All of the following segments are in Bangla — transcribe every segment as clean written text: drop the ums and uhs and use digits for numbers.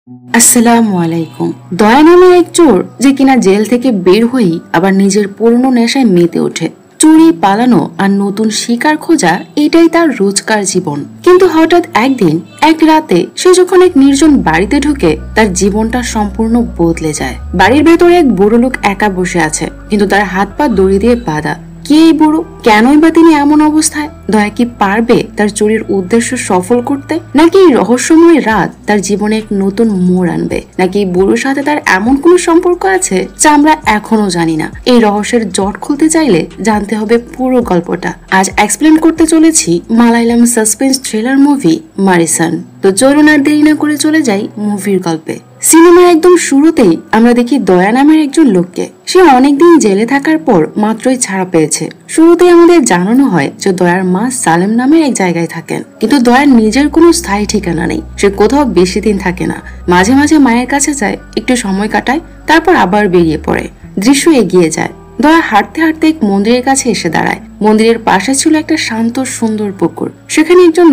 আসসালামু আলাইকুম। দয়া নামের এক চোর যে কিনা জেল থেকে বের হয়েই আবার নিজের পুরনো নেশায় মেতে ওঠে। চুরি, পালানো আর নতুন শিকার খোঁজা, এটাই তার রোজকার জীবন। কিন্তু হঠাৎ একদিন এক রাতে সে যখন এক নির্জন বাড়িতে ঢুকে, তার জীবনটা সম্পূর্ণ বদলে যায়। বাড়ির ভেতরে এক বুড়ো লোক একা বসে আছে, কিন্তু তার হাত পা দড়ি দিয়ে বাঁধা। কে এই বুড়ো? কেনই বা তিনি এমন অবস্থায়? দয়া কি পারবে তার চুরির উদ্দেশ্য সফল করতে? নাকি এই রহস্যময় রাত তার জীবনে এক নতুন মোড় আনবে? নাকি এই বুড়োর সাথে তার এমন কোন সম্পর্ক আছে যা আমরা এখনো জানি না? এই রহস্যের জট খুলতে চাইলে জানতে হবে পুরো গল্পটা। আজ এক্সপ্লেন করতে চলেছি মালায়ালাম সাসপেন্স থ্রিলার মুভি মারিসান। তো চলুন আর দেরি না করে চলে যাই মুভির গল্পে। সিনেমার একদম শুরুতেই আমরা দেখি দয়া নামের একজন লোককে। সে অনেকদিন জেলে থাকার পর মাত্রই ছাড়া পেয়েছে। শুরুতেই আমাদের জানানো হয় যে দয়ার মা সালেম নামের এক জায়গায় থাকেন, কিন্তু দয়ার নিজের কোনো স্থায়ী ঠিকানা নেই। সে কোথাও বেশি দিন থাকে না, মাঝে মাঝে মায়ের কাছে যায়, একটু সময় কাটায়, তারপর আবার বেরিয়ে পড়ে। দৃশ্য এগিয়ে যায়। দয়া হাঁটতে হাঁটতে এক মন্দিরের কাছে এসে দাঁড়ায়। মন্দিরের পাশে ছিল একটা শান্ত সুন্দর পুকুর। সেখানে একজন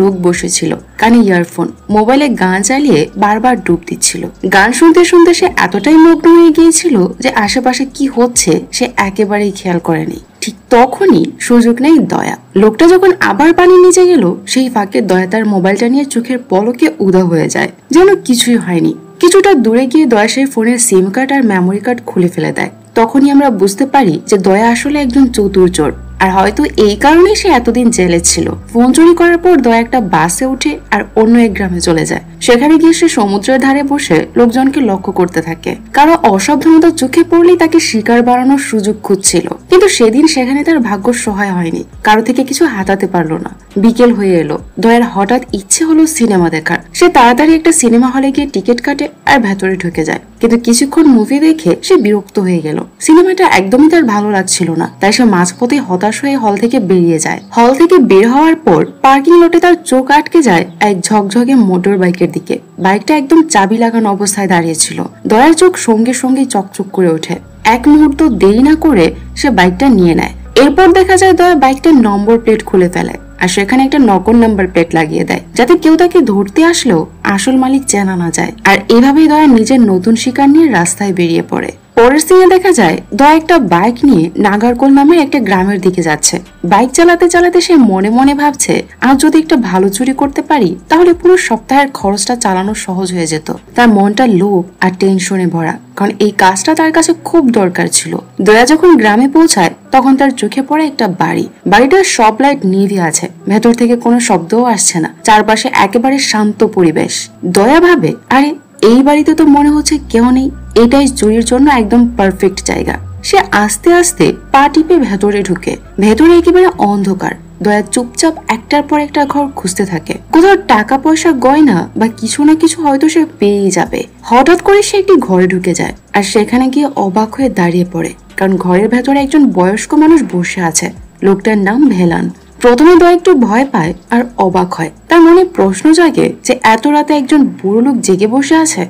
লোক বসেছিল কানে ইয়ারফোন, মোবাইলে গান চালিয়ে বারবার ডুব দিচ্ছিল। গান শুনতে শুনতে সে এতটাই মগ্ন হয়ে গিয়েছিল যে আশেপাশে কি হচ্ছে সে একেবারেই খেয়াল করেনি। ঠিক তখনই সুযোগ নেই দয়া। লোকটা যখন আবার পানি নিচে গেল, সেই ফাঁকে দয়া তার মোবাইলটা নিয়ে চোখের পলকে উধাও হয়ে যায়, যেন কিছুই হয়নি। কিছুটা দূরে গিয়ে দয়া সেই ফোনের সিম কার্ড আর মেমোরি কার্ড খুলে ফেলে দেয়। তখনই আমরা বুঝতে পারি যে দয়া আসলে একজন চতুর চোর, আর হয়তো এই কারণেই সে এতদিন জেলে ছিল। ফোন চুরি করার পর দয়া একটা বাসে উঠে আর অন্য এক গ্রামে চলে যায়। সেখানে গিয়ে সে সমুদ্রের ধারে বসে লোকজনকে লক্ষ্য করতে থাকে। কারো অসাবধানতা চোখে পড়লেই তাকে শিকার বাড়ানোর সুযোগ খুঁজছিল। কিন্তু সেদিন সেখানে তার ভাগ্য সহায় হয়নি, কারো থেকে কিছু হাতাতে পারলো না। বিকেল হয়ে এলো। দয়ার হঠাৎ ইচ্ছে হলো সিনেমা দেখার। সে তাড়াতাড়ি একটা সিনেমা হলে গিয়ে টিকিট কাটে আর ভেতরে ঢুকে যায়। কিন্তু কিছুক্ষণ মুভি দেখে সে বিরক্ত হয়ে গেল। সিনেমাটা একদমই তার ভালো লাগছিল না, তাই সে মাঝপথে হতাশ হয়ে হল থেকে বেরিয়ে যায়। হল থেকে বের হওয়ার পর পার্কিং লটে তার চোখ আটকে যায় এক ঝকঝকে মোটর বাইকের দিকে। বাইকটা একদম চাবি লাগানো অবস্থায় দাঁড়িয়েছিল। দয়ার চোখ সঙ্গে সঙ্গে চকচক করে ওঠে। এক মুহূর্ত দেরি না করে সে বাইকটা নিয়ে নেয়। এরপর দেখা যায় দয়া বাইকটার নম্বর প্লেট খুলে ফেলে আর সেখানে একটা নকল নাম্বার প্লেট লাগিয়ে দেয়, যাতে কেউ তাকে ধরতে আসলেও আসল মালিক চেনা না যায়। আর এভাবেই দয়া নিজের নতুন শিকার নিয়ে রাস্তায় বেরিয়ে পড়ে। পরের সিনে দেখা যায় দয়া একটা বাইক নিয়ে নাগারকোল নামের একটা গ্রামের দিকে যাচ্ছে। বাইক চালাতে চালাতে সে মনে মনে ভাবছে, আজ যদি একটা ভালো চুরি করতে পারি তাহলে পুরো সপ্তাহের খরচটা চালানো সহজ হয়ে যেত। তার মনটা লোভ আর টেনশনে ভরা, কারণ এই কাজটা তার কাছে খুব দরকার ছিল। দয়া যখন গ্রামে পৌঁছায় তখন তার চোখে পড়ে একটা বাড়ি। বাড়িটার সব লাইট নিভে আছে, ভেতর থেকে কোনো শব্দও আসছে না। চারপাশে একেবারে শান্ত পরিবেশ। দয়া ভাবে, আরে এই বাড়িতে তো মনে হচ্ছে কেউ নেই, এটাই চুরির জন্য একদম পারফেক্ট জায়গা। সে আস্তে আস্তে পা টিপে ভেতরে ঢুকে। ভেতরে একেবারে অন্ধকার। দয়া চুপচাপ একটার পর একটা ঘর খুঁজতে থাকে। কোথাও টাকা পয়সা, গয়না বা কিছু না কিছু হয়তো সে পেয়ে যাবে। হঠাৎ করে সে একটি ঘরে ঢুকে যায় আর সেখানে গিয়ে অবাক হয়ে দাঁড়িয়ে পড়ে, কারণ ঘরের ভেতরে একজন বয়স্ক মানুষ বসে আছে। লোকটার নাম ভেলান। প্রথমে দয়া একটু ভয় পায় আর অবাক হয়। তার মনে প্রশ্ন জাগে যে এত রাতে একজন বুড়ো লোক জেগে বসে আছে,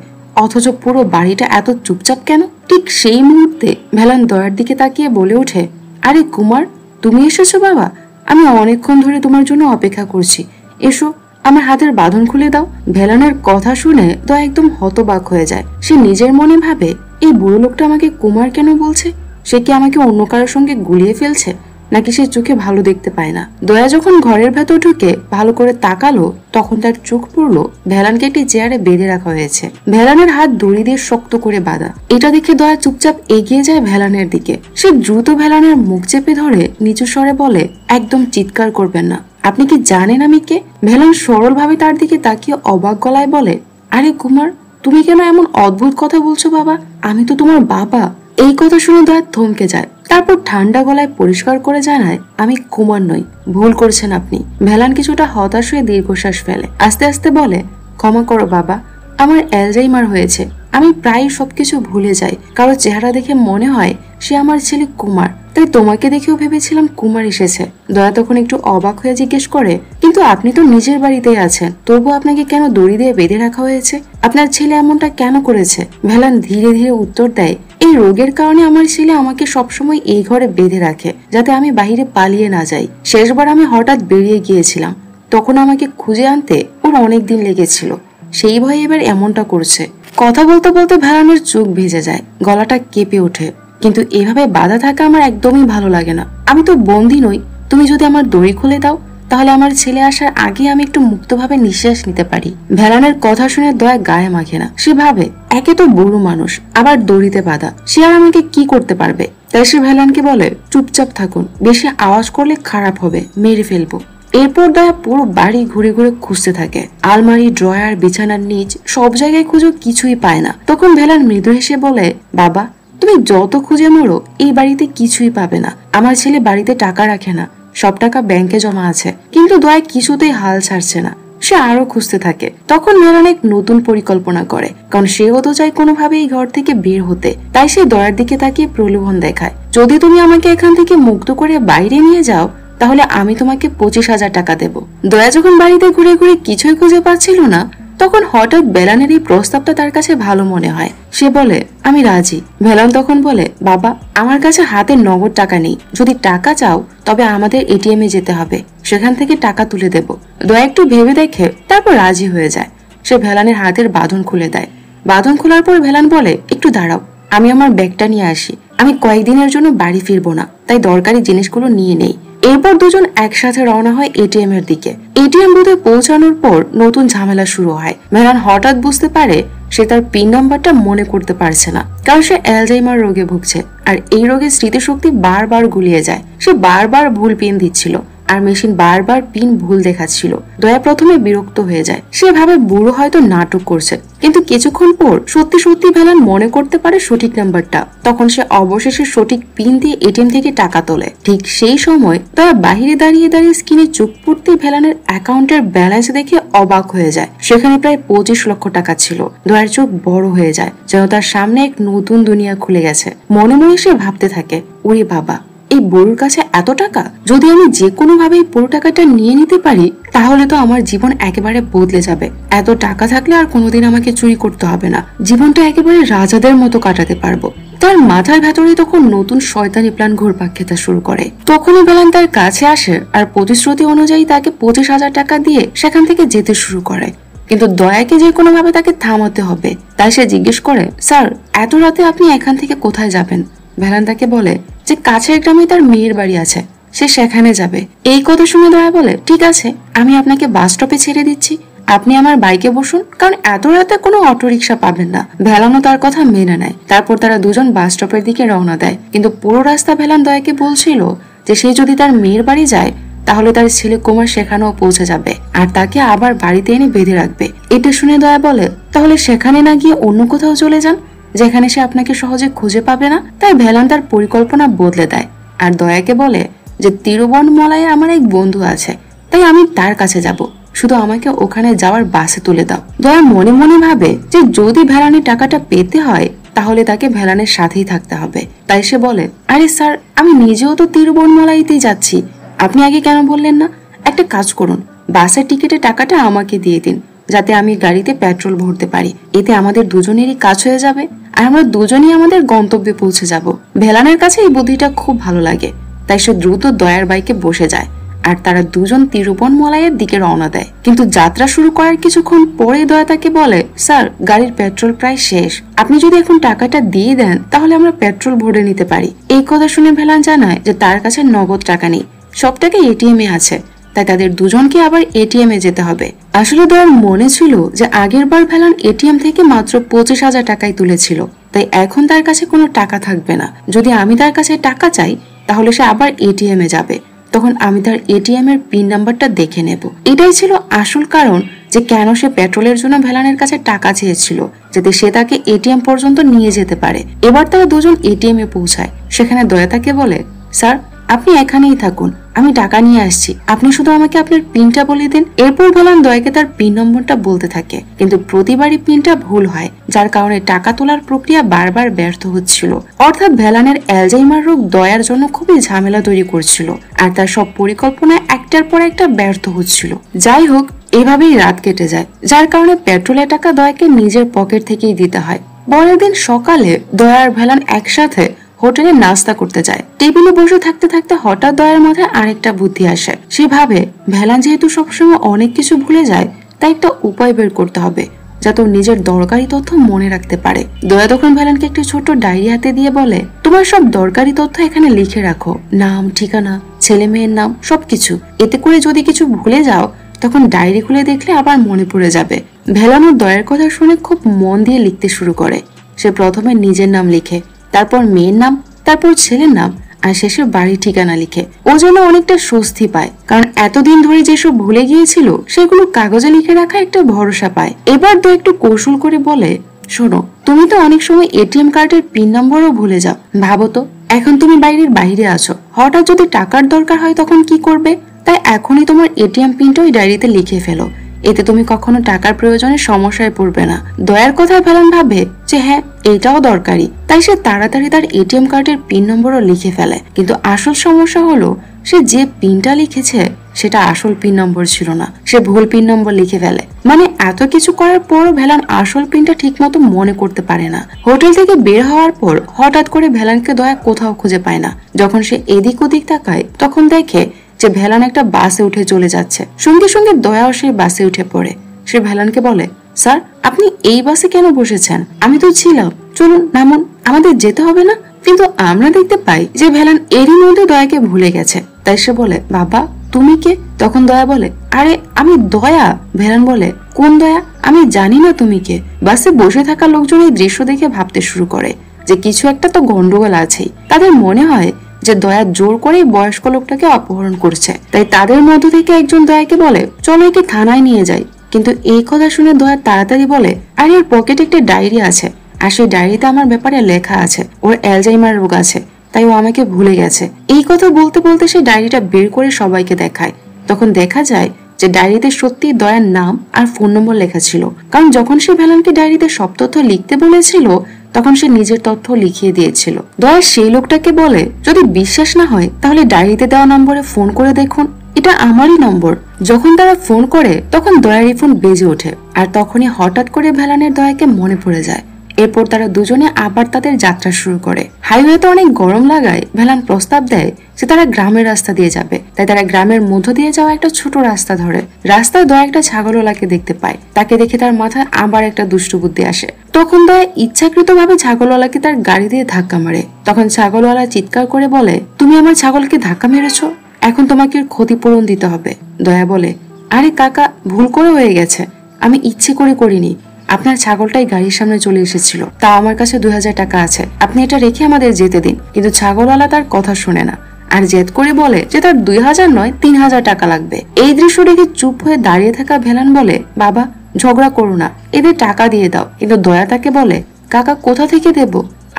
অথচ পুরো বাড়িটা এত চুপচাপ কেন? ঠিক সেই মুহূর্তে ভেলান দয়ার দিকে তাকিয়ে বলে ওঠে, আরে কুমার, তুমি এসেছো বাবা? আমি অনেকক্ষণ ধরে তোমার জন্য অপেক্ষা করছি। এসো, আমার হাতের বাঁধন খুলে দাও। ভেলানের কথা শুনে দয়া একদম হতবাক হয়ে যায়। সে নিজের মনে ভাবে, এই বুড়ো লোকটা আমাকে কুমার কেন বলছে? সে কি আমাকে অন্য কারোর সঙ্গে গুলিয়ে ফেলছে, নাকি সে চোখে ভালো দেখতে পায় না? দয়া যখন ঘরের ভেতর ঢুকে ভালো করে তাকালো, তখন তার চোখ পড়লো ভেলানকে একটি চেয়ারে বেঁধে রাখা হয়েছে। ভেলানের হাত দড়ি দিয়ে শক্ত করে বাঁধা। এটা দেখে দয়া চুপচাপ এগিয়ে যায় ভেলানের দিকে। সে দ্রুত ভেলানের মুখ চেপে ধরে নিচু স্বরে বলে, একদম চিৎকার করবেন না, আপনি কি জানেন আমি কে? ভেলান সরল ভাবে তার দিকে তাকিয়ে অবাক গলায় বলে, আরে কুমার, তুমি কেন এমন অদ্ভুত কথা বলছো বাবা? আমি তো তোমার বাবা। এই কথা শুনে দয়া থমকে যায়। তারপর ঠান্ডা গলায় পরিষ্কার করে জানায়, আমি কুমার নই, ভুল করছেন আপনি। ভেলান কিছুটা হতাশ হয়ে দীর্ঘশ্বাস ফেলে। আস্তে আস্তে বলে, ক্ষমা করো বাবা, আমার অ্যালজাইমার হয়েছে। আমি প্রায় সবকিছু ভুলে যাই। কারো চেহারা দেখে মনে হয় সে আমার ছেলে কুমার, তাই তোমাকে দেখেও ভেবেছিলাম কুমার এসেছে। দয়া তখন একটু অবাক হয়ে জিজ্ঞেস করে, কিন্তু আপনি তো নিজের বাড়িতেই আছেন, তবু আপনাকে কেন দড়ি দিয়ে বেঁধে রাখা হয়েছে? আপনার ছেলে এমনটা কেন করেছে? ভেলান ধীরে ধীরে উত্তর দেয়, এই রোগের কারণে আমার ছেলে আমাকে সবসময় এই ঘরে বেঁধে রাখে, যাতে আমি বাহিরে পালিয়ে না যাই। শেষবার আমি হঠাৎ বেরিয়ে গিয়েছিলাম, তখন আমাকে খুঁজে আনতে ওর অনেক দিন লেগেছিল। সেই ভয়ে এবার এমনটা করছে। কথা বলতে বলতে ভেলানের চোখ ভিজে যায়, গলাটা কেঁপে ওঠে। কিন্তু এভাবে বাধা থাকা আমার একদমই ভালো লাগে না। আমি তো বন্দী নই, তুমি যদি আমার দড়ি খুলে দাও তাহলে আমার ছেলে আসার আগে আমি একটু মুক্তভাবে নিঃশ্বাস নিতে পারি। ভেলানের কথা শুনে দয়া গায়ে মাখে না। সে ভাবে, একে তো বুড়ো মানুষ, আবার দড়িতে বাঁধা, সে আর আমাকে কি করতে পারবে। তাই সে ভেলানকে বলে, চুপচাপ থাকুন, বেশি আওয়াজ করলে খারাপ হবে, মেরে ফেলবো। এরপর দয়া পুরো বাড়ি ঘুরে ঘুরে খুঁজতে থাকে। আলমারি, ড্রয়ার, বিছানার নিচ সব জায়গায় খুঁজো, কিছুই পায় না। তখন ভেলান মৃদু হেসে বলে, বাবা তুমি যত খুঁজে মরো এই বাড়িতে কিছুই পাবে না। আমার ছেলে বাড়িতে টাকা রাখে না, সব টাকা ব্যাংকে জমা আছে। কিন্তু দয়া কিছুতেই হাল ছাড়ছে না, সে আরো খুঁজতে থাকে। তখন ভেলান এক নতুন পরিকল্পনা করে, কারণ সেও তো চায় কোনোভাবে এই ঘর থেকে বের হতে। তাই সে দয়ার দিকে তাকিয়ে প্রলোভন দেখায়, যদি তুমি আমাকে এখান থেকে মুক্ত করে বাইরে নিয়ে যাও তাহলে আমি তোমাকে 25,000 টাকা দেব। দয়া যখন বাড়িতে ঘুরে ঘুরে কিছুই খুঁজে পাচ্ছিল না, তখন হঠাৎ ভেলানের এই প্রস্তাবটা তার কাছে ভালো মনে হয়। সে বলে, আমি রাজি। ভেলান তখন বলে, বাবা আমার কাছে হাতে নগদ টাকা নেই, যদি টাকা চাও তবে আমাদের এটিএম এ যেতে হবে, সেখান থেকে টাকা তুলে দেব। দয়া একটু ভেবে দেখে তারপর রাজি হয়ে যায়। সে ভেলানের হাতের বাঁধন খুলে দেয়। বাঁধন খোলার পর ভেলান বলে, একটু দাঁড়াও, আমি আমার ব্যাগটা নিয়ে আসি। আমি কয়েকদিনের জন্য বাড়ি ফিরবো না, তাই দরকারি জিনিসগুলো নিয়ে নেই। এরপর দুজন একসাথে রওনা হয় এটিএম এর দিকে। এটিএম বুথে পৌঁছানোর পর নতুন ঝামেলা শুরু হয়। ভেলান হঠাৎ বুঝতে পারে সে তার পিন নাম্বারটা মনে করতে পারছে না, কারণ সে অ্যালজাইমার রোগে ভুগছে। আর এই রোগের স্মৃতিশক্তি বারবার গুলিয়ে যায়। সে বারবার ভুল পিন দিচ্ছিল আর মেশিন বারবার পিন ভুল দেখাচ্ছিল। দয়া প্রথমে বিরক্ত হয়ে যায়। সে ভাবে বুড়ো হয়তো নাটক করছে, কিন্তু কিছুক্ষণ পর সত্যি সত্যি ভেলান মনে করতে পারে সঠিক নাম্বারটা। তখন সে অবশেষে সঠিক পিন দিয়ে এটিএম থেকে টাকা তোলে। ঠিক সেই সময় দয়া বাহিরে দাঁড়িয়ে দাঁড়িয়ে স্ক্রিনে চোখ পড়তে ভেলানের অ্যাকাউন্টের ব্যালেন্স দেখে অবাক হয়ে যায়। সেখানে প্রায় 25 লক্ষ টাকা ছিল। দয়ার চোখ বড় হয়ে যায়, যেন তার সামনে এক নতুন দুনিয়া খুলে গেছে। মনে মনে সে ভাবতে থাকে, ওরে বাবা, এই বুড়োর কাছে এত টাকা, যদি আমি যে কোনো ভাবে পুরো টাকাটা নিয়ে নিতে পারি তাহলে তো আমার জীবন একেবারে বদলে যাবে। এত টাকা থাকলে আর কোনোদিন আমাকে চুরি করতে হবে না, জীবনটা একেবারে রাজাদের মতো কাটাতে পারবো। তার মাথার ভেতরে তখন নতুন শয়তানি প্ল্যান ঘুরপাক খেতে শুরু করে। তখনই ভেলান তার কাছে আসে আর প্রতিশ্রুতি অনুযায়ী তাকে 25,000 টাকা দিয়ে সেখান থেকে যেতে শুরু করে। কিন্তু দয়াকে যে কোনো ভাবে তাকে থামাতে হবে। তাই সে জিজ্ঞেস করে, স্যার এত রাতে আপনি এখান থেকে কোথায় যাবেন? ভেলান তাকে বলে যে কাছের গ্রামে তার মেয়ের বাড়ি আছে, সে সেখানে যাবে। এই কথা শুনে দয়া বলে, ঠিক আছে, আমি আপনাকে বাস স্টপে ছেড়ে দিচ্ছি, আপনি আমার বাইকে বসুন, কারণ এত রাতে কোনো অটোরিকশা পাবেন না। ভেলানও তার কথা মেনে নেয়। তারপর তারা দুজন বাস স্টপের দিকে রওনা দেয়। কিন্তু পুরো রাস্তা ভেলান দয়াকে বলছিল যে সে যদি তার মেয়ের বাড়ি যায় তাহলে তার ছেলে কুমার সেখানেও পৌঁছে যাবে আর তাকে আবার বাড়িতে এনে বেঁধে রাখবে। এটা শুনে দয়া বলে, তাহলে সেখানে না গিয়ে অন্য কোথাও চলে যান, যেখানে সে আপনাকে সহজে খুঁজে পাবে না। তাই ভেলান তার পরিকল্পনা বদলে দেয় আর দয়াকে বলে যে তিরুবনমলায় আমার এক বন্ধু আছে, তাই আমি তার কাছে যাব, শুধু আমাকে ওখানে যাওয়ার বাসে তুলে দাও। দয়া মনে মনে ভাবে যে যদি ভেলানের টাকাটা পেতে হয় তাহলে তাকে ভেলানের সাথেই থাকতে হবে। তাই সে বলে, আরে স্যার, আমি নিজেও তো তিরুবনমলাইতেই যাচ্ছি, আপনি আগে কেন বললেন না? একটা কাজ করুন, বাসের টিকিটের টাকাটা আমাকে দিয়ে দিন, যাতে আমি গাড়িতে পেট্রোল ভরতে পারি। এতে আমাদের দুজনেরই কাজ হয়ে যাবে আর আমরা দুজনেই আমাদের গন্তব্যে পৌঁছে যাব। ভেলানের কাছে এই বুদ্ধিটা খুব ভালো লাগে, তাই সে দ্রুত দয়ার বাইকে বসে যায় আর তারা দুজন তিরুবনমলাইয়ের দিকে রওনা দেয়। কিন্তু যাত্রা শুরু করার কিছুক্ষণ পরে দয়া তাকে বলে, স্যার গাড়ির পেট্রোল প্রায় শেষ, আপনি যদি এখন টাকাটা দিয়ে দেন তাহলে আমরা পেট্রোল ভরে নিতে পারি। এই কথা শুনে ভেলান জানায় যে তার কাছে নগদ টাকা নেই, সব টাকা এটিএম এ আছে, তাই তাদের দুজনকে আবার এটিএম এ যেতে হবে। আসলে দয়ার মনে ছিল যে আগের বার ভেলান এটিএম থেকে মাত্র 25,000 টাকাই তুলেছিল, তাই এখন তার কাছে কোনো টাকা থাকবে না। যদি আমি তার কাছে টাকা চাই তাহলে সে আবার এটিএম এ যাবে, তখন আমি তার এটিএম এর পিন নাম্বারটা দেখে নেব। এটাই ছিল আসল কারণ যে কেন সে পেট্রোলের জন্য ভেলানের কাছে টাকা চেয়েছিল, যাতে সে তাকে এটিএম পর্যন্ত নিয়ে যেতে পারে। এবার তারা দুজন এটিএম এ পৌঁছায়। সেখানে দয়া তাকে বলে, স্যার আপনি এখানেই থাকুন, আমি টাকা নিয়ে আসছি, আপনি শুধু আমাকে আপনার পিনটা বলে দিন। এরপর ভেলান দয়াকে তার পিন নম্বরটা বলতে থাকে, কিন্তু প্রতিবারই পিনটা ভুল হয়, যার কারণে টাকা তোলার প্রক্রিয়া বারবার ব্যর্থ হচ্ছিল। অর্থাৎ ভেলানের অ্যালজাইমার রোগ দয়ার জন্য খুবই ঝামেলা তৈরি করছিল আর তার সব পরিকল্পনা একটার পর একটা ব্যর্থ হচ্ছিল। যাই হোক, এভাবেই রাত কেটে যায়, যার কারণে পেট্রোলের টাকা দয়াকে নিজের পকেট থেকেই দিতে হয়। পরের দিন সকালে দয়া আর ভেলান একসাথে হোটেলে নাস্তা করতে যায়। টেবিলে বসে থাকতে থাকতে হঠাৎ দয়ার মাথায় আরেকটা বুদ্ধি আসে। সে ভাবে ভেলান যেহেতু সবসময় অনেক কিছু ভুলে যায়, তাই একটা উপায় বের করতে হবে। যাতে নিজের দরকারি তথ্য মনে রাখতে পারে। দয়া তখন ভ্যালেনকে একটি ছোট্ট ডায়েরি হাতে দিয়ে বলে, তোমার সব দরকারি তথ্য এখানে লিখে রাখো, নাম, ঠিকানা, ছেলে মেয়ের নাম, সবকিছু। এতে করে যদি কিছু ভুলে যাও তখন ডায়েরি খুলে দেখলে আবার মনে পড়ে যাবে। ভ্যালেন ওর দয়ার কথা শুনে খুব মন দিয়ে লিখতে শুরু করে। সে প্রথমে নিজের নাম লিখে, তারপর মেয়ের নাম, তারপর ছেলের নাম, আর শেষে বাড়ির ঠিকানা লিখে। ও যেন অনেকটা স্বস্তি পায়, কারণ এতদিন ধরে যেসব ভুলে গিয়েছিল সেগুলো কাগজে লিখে রাখা একটা ভরসা পায়। এবার তো একটু কৌশল করে বলে, শোনো, তুমি তো অনেক সময় এটিএম কার্ডের পিন নম্বরও ভুলে যাও। ভাবো তো, এখন তুমি বাইরের বাইরে আছো, হঠাৎ যদি টাকার দরকার হয় তখন কি করবে? তাই এখনই তোমার এটিএম পিনটা ওই ডায়েরিতে লিখে ফেলো। এতে তুমি কখনো টাকার প্রয়োজনে সমস্যায় পড়বে না। দয়ার কথায় ভ্যালেন ভাবে যে হ্যাঁ, এটাও দরকারি, তাই সে তাড়াতাড়ি তার এটিএম কার্ডের পিন নম্বরও লিখে ফেলে। কিন্তু আসল সমস্যা হলো, সে যে পিনটা লিখেছে সেটা আসল পিন নম্বর ছিল না, সে ভুল পিন নম্বর লিখে ফেলে। মানে এত কিছু করার পরও ভ্যালেন আসল পিনটা ঠিক মতো মনে করতে পারে না। হোটেল থেকে বের হওয়ার পর হঠাৎ করে ভ্যালেনকে দয়া কোথাও খুঁজে পায় না। যখন সে এদিক ওদিক তাকায় তখন দেখে যে ভ্যালেন একটা বাসে উঠে চলে যাচ্ছে। সঙ্গে সঙ্গে দয়াও সেই বাসে উঠে পড়ে। সে ভ্যালেনকে বলে, স্যার, আপনি এই বাসে কেন বসেছেন? আমি তো ছিলাম, চলুন নামুন, আমাদের যেতে হবে না? কিন্তু আমরা দেখতে পাই যে ভ্যালেন এরই মধ্যে দয়াকে ভুলে গেছে। তাই সে বলে, বাবা, তুমি কে? তখন দয়া বলে, আরে আমি দয়া। ভ্যালেন বলে, কোন দয়া? আমি জানি না তুমি কে। বাসে বসে থাকা লোকজন এই দৃশ্য দেখে ভাবতে শুরু করে যে কিছু একটা তো গন্ডগোল আছেই। তাদের মনে হয় যে দয়া জোর করে বয়স্ক লোকটাকে অপহরণ করছে। তাই তাদের মধ্য থেকে একজন দয়াকে বলে, চলো একে থানায় নিয়ে যাই। কিন্তু এই কথা শুনে দয়া তাড়াতাড়ি বলে, আর এর পকেটে একটা ডায়েরি আছে, আর সেই ডায়েরিতে আমার ব্যাপারে লেখা আছে ওর অ্যালজাইমার রোগ আছে, তাই ও আমাকে ভুলে গেছে। এই কথা বলতে বলতে সে ডায়েরিটা বের করে সবাইকে দেখায়। তখন দেখা যায় যে ডায়েরিতে সত্যি দয়ার নাম আর ফোন নম্বর লেখা ছিল, কারণ যখন সে ভ্যালেনকে ডায়েরিতে সব তথ্য লিখতে বলেছিল তখন সে নিজের তথ্য লিখিয়ে দিয়েছিল। দয়া সেই লোকটাকে বলে, যদি বিশ্বাস না হয় তাহলে ডায়েরিতে দেওয়া নম্বরে ফোন করে দেখুন, এটা আমারই নম্বর। যখন তারা ফোন করে তখন দয়ারই ফোন বেজে ওঠে, আর তখনই হঠাৎ করে ভ্যালেনের দয়াকে মনে পড়ে যায়। এরপর তারা দুজনে আবার তাদের যাত্রা শুরু করে। হাইওয়েতে অনেক গরম লাগায় ভ্যালেন প্রস্তাব দেয় যে তারা গ্রামের রাস্তা দিয়ে যাবে। তাই তারা গ্রামের মধ্য দিয়ে যাওয়া একটা ছোট রাস্তা ধরে। রাস্তায় দয়া একটা ছাগলওয়ালাকে দেখতে পায়। তাকে দেখে তার মাথায় আবার একটা দুষ্টু বুদ্ধি আসে। তখন দয়া ইচ্ছাকৃতভাবে ছাগলওয়ালাকে তার গাড়ি দিয়ে ধাক্কা মারে। তখন ছাগলওয়ালা চিৎকার করে বলে, তুমি আমার ছাগলকে ধাক্কা মেরেছো, এখন তোমাকে ক্ষতিপূরণ দিতে হবে। দয়া বলে, আরে কাকা, ভুল করে হয়ে গেছে, আমি ইচ্ছে করে করিনি। আপনার ছাগলটাই গাড়ির সামনে চলে এসেছিল, তা আমার কাছে 2000 টাকা আছে, আপনি এটা রেখে আমাদের যেতে দিন। কিন্তু ছাগলওয়ালা তার কথা শুনে না, আর জেদ করে বলে যে তার 2000 নয় 3000 টাকা লাগবে। এই দৃশ্য দেখে চুপ হয়ে দাঁড়িয়ে থাকা ভ্যালেন বলে, বাবা, ঝগড়া করো না, এদের টাকা দিয়ে দাও। কিন্তু দয়া তাকে বলে, কাকা, কোথা থেকে দেব,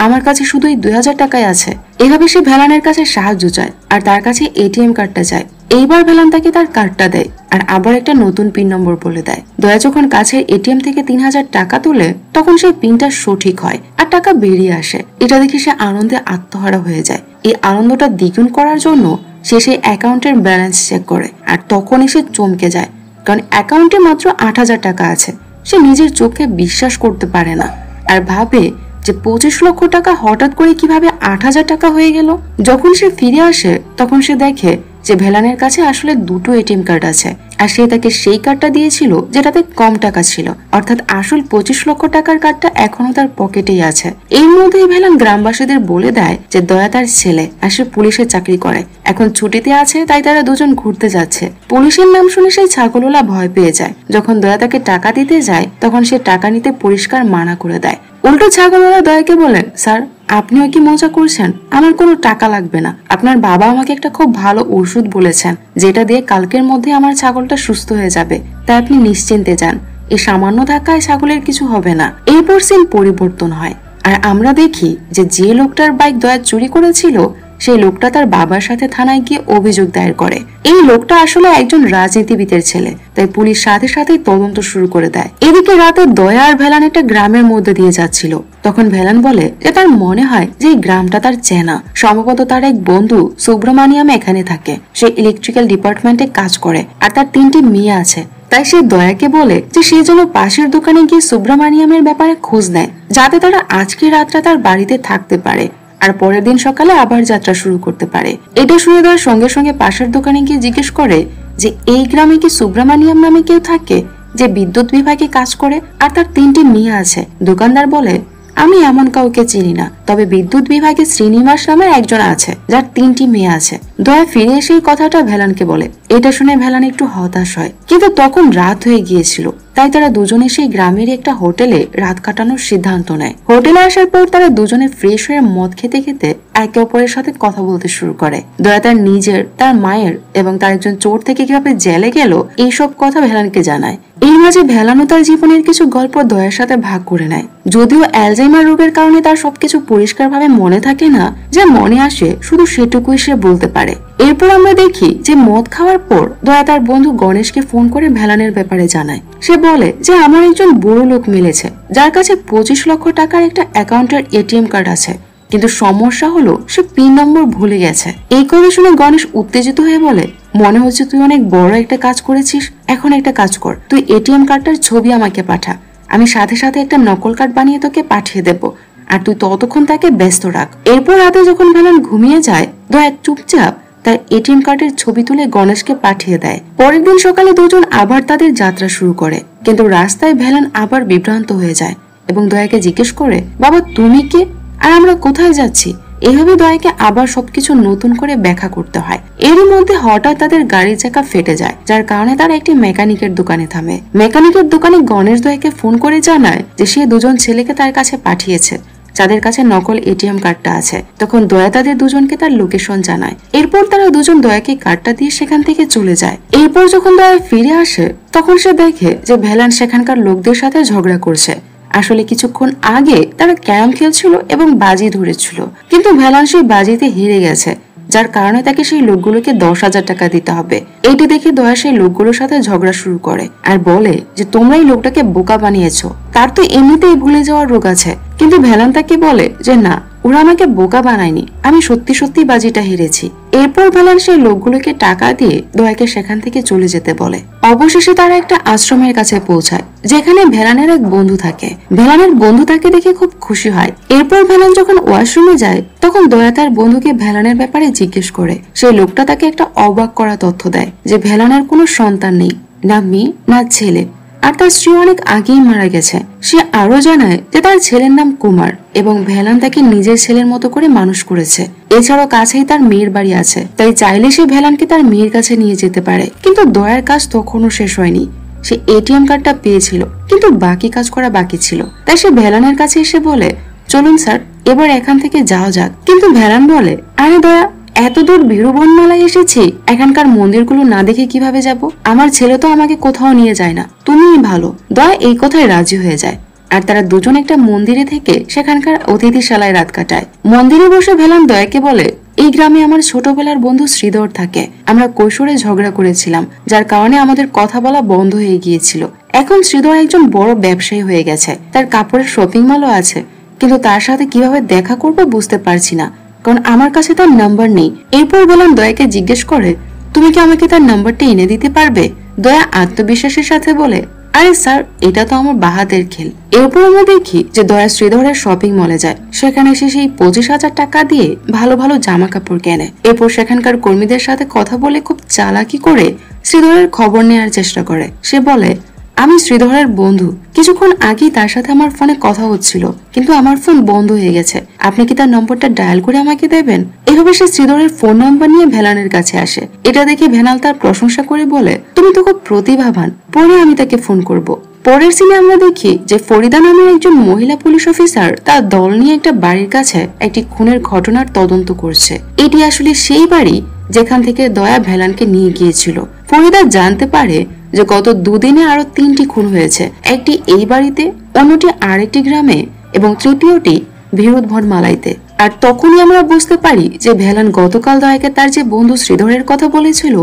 আমার কাছে শুধু এই 2000 টাকাই আছে। এভাবে সে ভ্যালেনের কাছে সাহায্য চায়, আর তার কাছে এটিএম কার্ডটা চায়। এইবার ভ্যালেন তাকে তার কার্ডটা দেয়, আর আবার একটা নতুন পিন নম্বর বলে দেয়। দয়া যখন কাছে এটিএম থেকে 3000 টাকা তোলে তখন সেই পিনটা সঠিক হয় আর টাকা বেরিয়ে আসে। এটা দেখে সে আনন্দে আত্মহারা হয়ে যায়। এই আনন্দটা দ্বিগুণ করার জন্য সে সেই অ্যাকাউন্টের ব্যালেন্স চেক করে, আর তখনই সে চমকে যায়, কারণ অ্যাকাউন্টে মাত্র 8000 টাকা আছে। সে নিজের চোখে বিশ্বাস করতে পারে না, আর ভাবে যে 25 লক্ষ টাকা হঠাৎ করে কিভাবে 8000 টাকা হয়ে গেল। যখন সে ফিরে আসে তখন সে দেখে যে ভ্যালেনের কাছে আসলে দুটো এটিএম কার্ড আছে, আর সে তাকে সেই কার্ডটা দিয়েছিল যেটাতে কম টাকা ছিল, অর্থাৎ আসল 25 লক্ষ টাকার কার্ডটা এখনো তার পকেটেই আছে। এর মধ্যেই ভ্যালেন গ্রামবাসীদের বলে দেয় যে দয়া তার ছেলে, আর সে পুলিশের চাকরি করে, এখন ছুটিতে আছে, তাই তারা দুজন ঘুরতে যাচ্ছে। পুলিশের নাম শুনে সেই ছাগলওয়ালা ভয় পেয়ে যায়। যখন দয়া তাকে টাকা দিতে যায় তখন সে টাকা নিতে পরিষ্কার মানা করে দেয়। উল্টো ছাগলওয়ালা দয়াকে বলে, স্যার, আপনিও কি মজা করছেন? আমার কোনো টাকা লাগবে না। আপনার বাবা আমাকে একটা খুব ভালো ওষুধ বলেছেন, যেটা দিয়ে কালকের মধ্যে আমার ছাগলটা সুস্থ হয়ে যাবে, তাই আপনি নিশ্চিন্তে যান। এই সামান্য ধাক্কায় ছাগলের কিছু হবে না। এরপর সিন পরিবর্তন হয়, আর আমরা দেখি যে লোকটার বাইক দয়া চুরি করেছিল সেই লোকটা তার বাবার সাথে থানায় গিয়ে অভিযোগ দায়ের করে। এই লোকটা আসলে একজন রাজনীতিবিদের ছেলে, তাই পুলিশ সাথে সাথেই তদন্ত শুরু করে দেয়। এদিকে রাতে দয়া আর ভ্যালেন একটা গ্রামের মধ্যে দিয়ে যাচ্ছিল। তখন ভ্যালেন বলে যে তার মনে হয় যে এই গ্রামটা তার চেনা, সম্ভবত তার এক বন্ধু সুব্রমানিয়াম এখানে থাকে। সে ইলেকট্রিক্যাল ডিপার্টমেন্টে কাজ করে, আর তার 3টি মেয়ে আছে। তাই সে দয়াকে বলে যে সে যেন পাশের দোকানে গিয়ে সুব্রমানিয়ামের ব্যাপারে খোঁজ নেয়, যাতে তারা আজকে রাতটা তার বাড়িতে থাকতে পারে আর পরের দিন সকালে আবার যাত্রা শুরু করতে পারে। এটা শুনে দেওয়ার সঙ্গে সঙ্গে পাশের দোকানে গিয়ে জিজ্ঞেস করে যে এই গ্রামে কি সুব্রমানিয়াম নামে কেউ থাকে। যে বিদ্যুৎ বিভাগে কাজ করে আর তার 3টি মেয়ে আছে। দোকানদার বলে, আমি এমন কাউকে চিনি না, তবে বিদ্যুৎ বিভাগে শ্রীনিবাস নামের একজন আছে যার 3টি মেয়ে আছে। দয়া ফিরে এসে কথাটা ভেলানকে বলে। এটা শুনে ভেলান একটু হতাশ হয়, কিন্তু তখন রাত হয়ে গিয়েছিল, তাই তারা দুজনে সেই গ্রামের একটা হোটেলে রাত কাটানোর সিদ্ধান্ত নেয়। হোটেলে আসার পর তারা দুজনে ফ্রেশ হয়ে মদ খেতে খেতে একে অপরের সাথে কথা বলতে শুরু করে। দয়া তার নিজের, তার মায়ের এবং তার একজন চোর থেকে কিভাবে জেলে গেল এইসব কথা ভেলানকে জানায়। এই মাঝে ভেলানও তার জীবনের কিছু গল্প দয়ার সাথে ভাগ করে নেয়। যদিও অ্যালজাইমার রোগের কারণে তার সবকিছু পরিষ্কারভাবে মনে থাকে না, যা মনে আসে শুধু সেটুকুই সে বলতে পারে। এরপর আমরা দেখি যে মদ খাওয়ার পর দয়া তার বন্ধু গণেশকে ফোন করে ভেলানের ব্যাপারে জানায়। সে বলে যে আমার একজন বড় লোক মিলেছে যার কাছে 25 লক্ষ টাকার একটা অ্যাকাউন্টের এটিএম কার্ড আছে, কিন্তু সমস্যা হলো সে পিন নম্বর ভুলে গেছে। এই কথা শুনে গণেশ উত্তেজিত হয়ে বলে, মনে হচ্ছে তুই অনেক বড় একটা কাজ করেছিস। এখন একটা কাজ কর, তুই এটিএম কার্ডটার ছবি আমাকে পাঠা, আমি সাথে সাথে একটা নকল কার্ড বানিয়ে তোকে পাঠিয়ে দেবো, আর তুই ততক্ষণ তাকে ব্যস্ত রাখ। এরপর রাতে যখন ভেলান ঘুমিয়ে যায়, দয়া চুপচাপ তার এটিএম কার্ডের ছবি তুলে গণেশকে পাঠিয়ে দেয়। পরের দিন সকালে দুজন আবার তাদের যাত্রা শুরু করে, কিন্তু রাস্তায় ভেলান আবার বিভ্রান্ত হয়ে যায় এবং দয়াকে জিজ্ঞেস করে, বাবা তুমি কে আর আমরা কোথায় যাচ্ছি? এইভাবে দয়াকে আবার সবকিছু নতুন করে ব্যাখ্যা করতে হয়। এরই মধ্যে হঠাৎ তাদের গাড়ির চাকা ফেটে যায়, যার কারণে তারা একটি মেকানিকের দোকানে থামে। মেকানিকের দোকানে গণেশ দয়াকে ফোন করে জানায় যে সে দুজন ছেলেকে তার কাছে পাঠিয়েছে যাদের কাছে নকল এটিএম কার্ডটা আছে। তখন দয়া তাদের দুজনকে তার লোকেশন জানায়। এরপর তারা দুজন দয়াকে কার্ডটা দিয়ে সেখান থেকে চলে যায়। এরপর যখন দয়া ফিরে আসে, তখন সে দেখে যে ভেলান সেখানকার লোকদের সাথে ঝগড়া করছে। আসলে কিছুক্ষণ আগে তারা ক্যারাম খেলছিল এবং বাজি ধরেছিল, কিন্তু ভেলান সেই বাজিতে হেরে গেছে, যার কারণে তাকে সেই লোকগুলোকে 10,000 টাকা দিতে হবে। এইটি দেখে দয়া সেই লোকগুলোর সাথে ঝগড়া শুরু করে আর বলে যে তোমরা এই লোকটাকে বোকা বানিয়েছো, তার তো এমনিতেই ভুলে যাওয়ার রোগ আছে। কিন্তু ভেলান তাকে বলে যে না, ওরা আমাকে বোকা বানায়নি, আমি সত্যি সত্যি বাজিটা হেরেছি। এরপর ভেলান সেই লোকগুলোকে টাকা দিয়ে দয়াকে সেখান থেকে চলে যেতে বলে। অবশেষে তারা একটা আশ্রমের কাছে পৌঁছায়, যেখানে ভেলানের এক বন্ধু থাকে। ভেলানের বন্ধু তাকে দেখে খুব খুশি হয়। এরপর ভেলান যখন ওয়াশরুমে যায়, তখন দয়া তার বন্ধুকে ভেলানের ব্যাপারে জিজ্ঞেস করে। সেই লোকটা তাকে একটা অবাক করা তথ্য দেয় যে ভেলানের কোনো সন্তান নেই, না মেয়ে না ছেলে, আর তার স্ত্রী অনেক আগেই মারা গেছে। সে আরো জানায় যে তার ছেলের নাম কুমার এবং ভেলান তাকে নিজের ছেলের মতো করে মানুষ করেছে। এছাড়াও কাছেই তার মেয়ের বাড়ি আছে, তাই চাইলে সে ভেলানকে তার মেয়ের কাছে নিয়ে যেতে পারে। কিন্তু দয়ার কাজ তখনও শেষ হয়নি। সে এটিএম কার্ডটা পেয়েছিল, কিন্তু বাকি কাজ করা বাকি ছিল। তাই সে ভেলানের কাছে এসে বলে, চলুন স্যার, এবার এখান থেকে যাওয়া যাক। কিন্তু ভেলান বলে, আরে দয়া, এত দূর বীরবনমালায় এসেছি, এখানকার মন্দিরগুলো না দেখে কিভাবে যাব? আমার ছেলে তো আমাকে কোথাও নিয়ে যায় না, তুমিই ভালো। দয়া এই কথায় রাজি হয়ে যায় আর তারা দুজন একটা মন্দিরে থেকে সেখানকার অতিথিশালায় রাত কাটায়। মন্দিরে বসে ভেলান দয়াকে বলে, এই গ্রামে আমার ছোটবেলার বন্ধু শ্রীধর থাকে। আমরা কৈশোরে ঝগড়া করেছিলাম, যার কারণে আমাদের কথা বলা বন্ধ হয়ে গিয়েছিল। এখন শ্রীধর একজন বড় ব্যবসায়ী হয়ে গেছে, তার কাপড়ের শপিং মলও আছে, কিন্তু তার সাথে কিভাবে দেখা করবো বুঝতে পারছি না, কারণ আমার কাছে তার নাম্বার নেই। এরপর ভেলান দয়াকে জিজ্ঞেস করে, তুমি কি আমাকে তার নাম্বারটা এনে দিতে পারবে? দয়া আত্মবিশ্বাসের সাথে বলে, আরে স্যার, এটা তো আমার বাহাতের খেল। এরপর আমরা দেখি যে দয়া শ্রীধরের শপিং মলে যায়। সেখানে সে সেই 25,000 টাকা দিয়ে ভালো ভালো জামা কাপড় কেনে। এরপর সেখানকার কর্মীদের সাথে কথা বলে খুব চালাকি করে শ্রীধরের খবর নেওয়ার চেষ্টা করে। সে বলে, আমি শ্রীধরের বন্ধু, কিছুক্ষণ আগেই তার সাথে আমার ফোনে কথা হচ্ছিল, কিন্তু আমার ফোন বন্ধ হয়ে গেছে। আপনি কি তার নম্বরটা ডায়াল করে আমাকে দেবেন? এভাবে সে শ্রীধরের ফোন নম্বর নিয়ে ভেলানের কাছে আসে। এটা দেখে ভেনাল তার প্রশংসা করে বলে, তুমি তো খুব প্রতিভাবান, পরে আমি তাকে ফোন করব। পরের সিনে আমরা দেখি যে ফরিদা নামের একজন মহিলা পুলিশ অফিসার তার দল নিয়ে একটা বাড়ির কাছে একটি খুনের ঘটনার তদন্ত করছে। এটি আসলে সেই বাড়ি যেখান থেকে দয়া ভেলানকে নিয়ে গিয়েছিল। ফরিদা জানতে পারে যে গত দুদিনে আরো 3টি খুন হয়েছে, একটি এই বাড়িতে, অন্যটি আরেকটি গ্রামে এবং তৃতীয়টি বীরুৎভটমালাইতে। আর তখনই আমরা বুঝতে পারি যে ভেলান গতকাল দয়াকে তার যে বন্ধু শ্রীধরের কথা বলেছিল,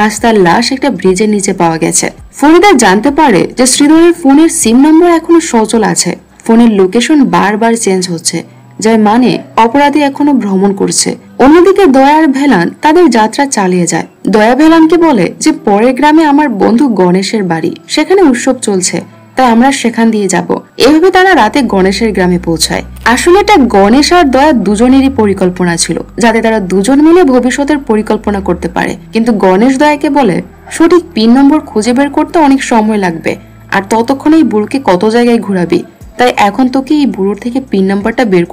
আজ তার লাশ একটা ব্রিজের নিচে পাওয়া গেছে। ফরিদা জানতে পারে যে শ্রীধরের ফোনের সিম নম্বর এখনো সচল আছে, ফোনের লোকেশন বারবার চেঞ্জ হচ্ছে, যার মানে অপরাধী এখনো ভ্রমণ করছে। অন্যদিকে দয়া আর ভেলান তাদের যাত্রা চালিয়ে যায়। দয়া ভেলানকে বলে যে পরের গ্রামে আমার বন্ধু গণেশের বাড়ি, সেখানে উৎসব চলছে, তাই আমরা সেখান দিয়ে যাব। এভাবে তারা রাতে গণেশের গ্রামে পৌঁছায়। আসলে এটা গণেশ আর দয়া দুজনেরই পরিকল্পনা ছিল, যাতে তারা দুজন মিলে ভবিষ্যতের পরিকল্পনা করতে পারে। কিন্তু গণেশ দয়াকে বলে, সঠিক পিন নম্বর খুঁজে বের করতে অনেক সময় লাগবে, আর ততক্ষণে এই বুড়োকে কত জায়গায় ঘুরাবি। তাই এখন তোকে এই বুড়োর থেকে পিন নাম্বারটা বের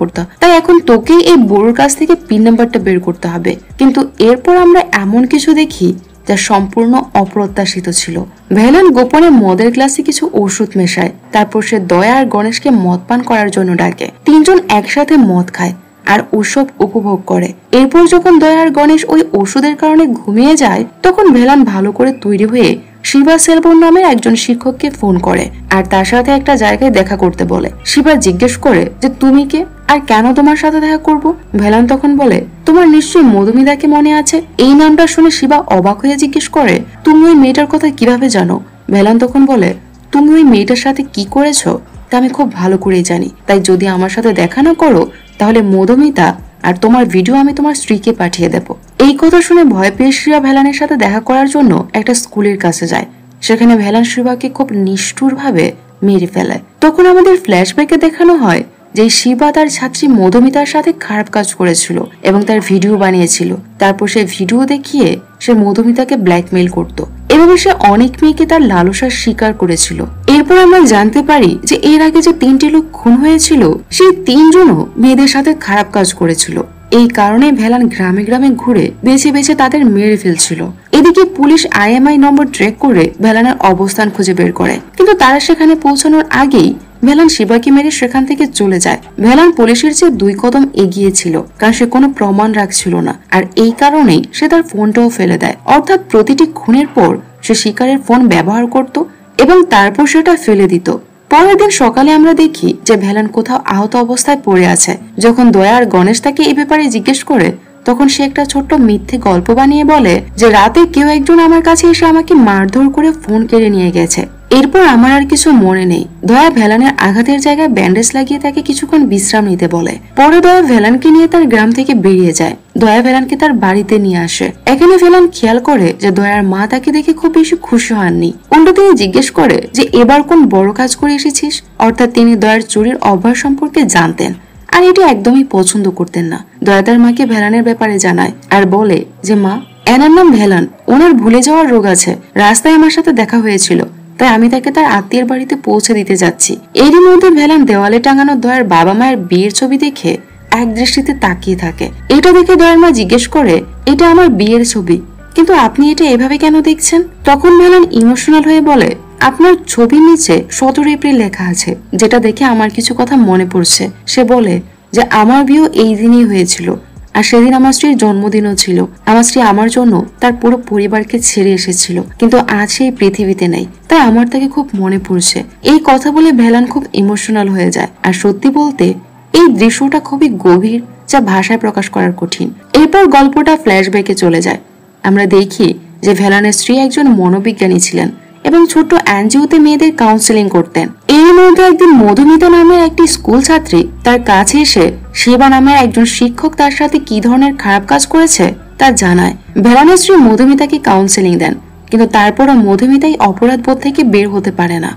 করতে হবে। কিন্তু এরপর আমরা এমন কিছু দেখি যা সম্পূর্ণ অপ্রত্যাশিত ছিল। ভ্যালেন গোপনে মদের গ্লাসে কিছু ওষুধ মেশায়, তারপর সে দয়া আর গণেশকে মদ পান করার জন্য ডাকে। তিনজন একসাথে মদ খায় আর উৎসব উপভোগ করে। এরপর যখন দয়া আর গণেশ ওই ওষুধের কারণে ঘুমিয়ে যায়, তখন ভ্যালেন ভালো করে তৈরি হয়ে শিবা সেলবন নামের একজন শিক্ষককে ফোন করে আর তার সাথে একটা জায়গায় দেখা করতে বলে। শিবা জিজ্ঞেস করে যে তুমি কে আর কেন তোমার সাথে দেখা করব। ভ্যালেন তখন বলে তোমার নিশ্চয়ই মধুমিতাকে মনে আছে। এই নামটা শুনে শিবা অবাক হয়ে জিজ্ঞেস করে তুমি ওই মেয়েটার কথা কিভাবে জানো। ভ্যালেন তখন বলে তুমি ওই মেয়েটার সাথে কি করেছো তা আমি খুব ভালো করেই জানি। তাই যদি আমার সাথে দেখা না করো তাহলে মধুমিতা আর তোমার ভিডিও আমি তোমার স্ত্রীকে পাঠিয়ে দেব। এই কথা শুনে ভয় পেয়ে শিবা ভ্যালেনের সাথে দেখা করার জন্য একটা স্কুলের কাছে যায়। সেখানে ভ্যালেন শিবাকে খুব নিষ্ঠুর ভাবে মেরে ফেলে। তখন আমাদের ফ্ল্যাশব্যাকে দেখানো হয় যে শিবা তার ছাত্রী মধুমিতার সাথে খারাপ কাজ করেছিল এবং তার ভিডিও বানিয়েছিল। তারপর সে ভিডিও দেখিয়ে সে মধুমিতাকে ব্ল্যাকমেইল করত। এভাবে সে অনেক মেয়েকে তার লালসার শিকার করেছিল। এরপর আমরা জানতে পারি যে এর আগে যে 3টি লোক খুন হয়েছিল সেই 3জনও মেয়েদের সাথে খারাপ কাজ করেছিল। এই কারণে ভ্যালেন গ্রামে গ্রামে ঘুরে বেছে বেছে তাদের মেরে ফেলছিল। এদিকে পুলিশ IMEI নম্বর ট্র্যাক করে ভ্যালেনের অবস্থান খুঁজে বের করে, কিন্তু তারা সেখানে পৌঁছানোর আগেই ভ্যালেন শিবাকে মেরে সেখান থেকে চলে যায়। ভ্যালেন পুলিশের চেয়ে 2 কদম এগিয়ে ছিল, কারণ সে কোনো প্রমাণ রাখছিল না। আর এই কারণেই সে তার ফোনটাও ফেলে দেয়। অর্থাৎ প্রতিটি খুনের পর সে শিকারের ফোন ব্যবহার করত এবং তারপর সেটা ফেলে দিত। পরের দিন সকালে আমরা দেখি যে ভ্যালেন কোথাও আহত অবস্থায় পড়ে আছে। যখন দয়া আর গণেশ তাকে এই ব্যাপারে জিজ্ঞেস করে, তখন সে একটা ছোট্ট মিথ্যে গল্প বানিয়ে বলে যে রাতে কেউ একজন আমার কাছে এসে আমাকে মারধর করে ফোন কেড়ে নিয়ে গেছে। এরপর আমার আর কিছু মনে নেই। দয়া ভ্যালেনের আঘাতের জায়গায় ব্যান্ডেজ লাগিয়ে তাকে কিছুক্ষণ বিশ্রাম নিতে বলে। পরে দয়া ভ্যালেনকে নিয়ে তার গ্রাম থেকে বেরিয়ে যায়। দয়া ভ্যালেনকে তার বাড়িতে নিয়ে আসে। এখানে ভ্যালেন খেয়াল করে যে দয়ার মা তাকে দেখে খুব বেশি খুশি হননি। উল্টো তিনি জিজ্ঞেস করে যে এবার কোন বড় কাজ করে এসেছিস। অর্থাৎ তিনি দয়ার চুরির অভ্যাস সম্পর্কে জানতেন আর এটি একদমই পছন্দ করতেন না। দয়া তার মাকে ভ্যালেনের ব্যাপারে জানায় আর বলে যে মা, এনার নাম ভ্যালেন, ওনার ভুলে যাওয়ার রোগ আছে। রাস্তায় আমার সাথে দেখা হয়েছিল, তাই আমি তাকে তার আত্মীয়ের বাড়িতে পৌঁছে দিতে যাচ্ছি। এরই মধ্যে ভ্যালেন দেওয়ালে টাঙানো দয়ার বাবা মায়ের বিয়ের ছবি দেখে এক দৃষ্টিতে তাকিয়ে থাকে। এটা দেখে দয়ার মা জিজ্ঞেস করে এটা আমার বিয়ের ছবি, কিন্তু আপনি এটা এভাবে কেন দেখছেন। তখন ভ্যালেন ইমোশনাল হয়ে বলে আপনার ছবির নিচে 17 এপ্রিল লেখা আছে, যেটা দেখে আমার কিছু কথা মনে পড়ছে। সে বলে যে আমার বিয়ে এই দিনই হয়েছিল আর সেদিন আমার স্ত্রীর জন্মদিনও ছিল। আমার স্ত্রী আমার জন্য তার পুরো পরিবারকে ছেড়ে এসেছিল, কিন্তু আজ সেই পৃথিবীতে নেই, তাই আমার তাকে খুব মনে পড়ছে। এই কথা বলে ভ্যালেন খুব ইমোশনাল হয়ে যায়। আর সত্যি বলতে এই দৃশ্যটা খুবই গভীর, যা ভাষায় প্রকাশ করার কঠিন। এরপর গল্পটা ফ্ল্যাশব্যাকে চলে যায়। আমরা দেখি যে ভ্যালেনের স্ত্রী একজন মনোবিজ্ঞানী ছিলেন এবং ছোট্ট এনজিওতে মেয়েদের কাউন্সিলিং করতেন। এর মধ্যে একদিন মধুমিতা নামের একটি স্কুল ছাত্রী তার কাছে এসে শিবা নামের একজন শিক্ষক তার সাথে কি ধরনের খারাপ কাজ করেছে তা জানায়। ভ্যালেনের স্ত্রী মধুমিতাকে কাউন্সিলিং দেন, কিন্তু তারপরও মধুমিতা এই অপরাধবোধ থেকে বের হতে পারে না।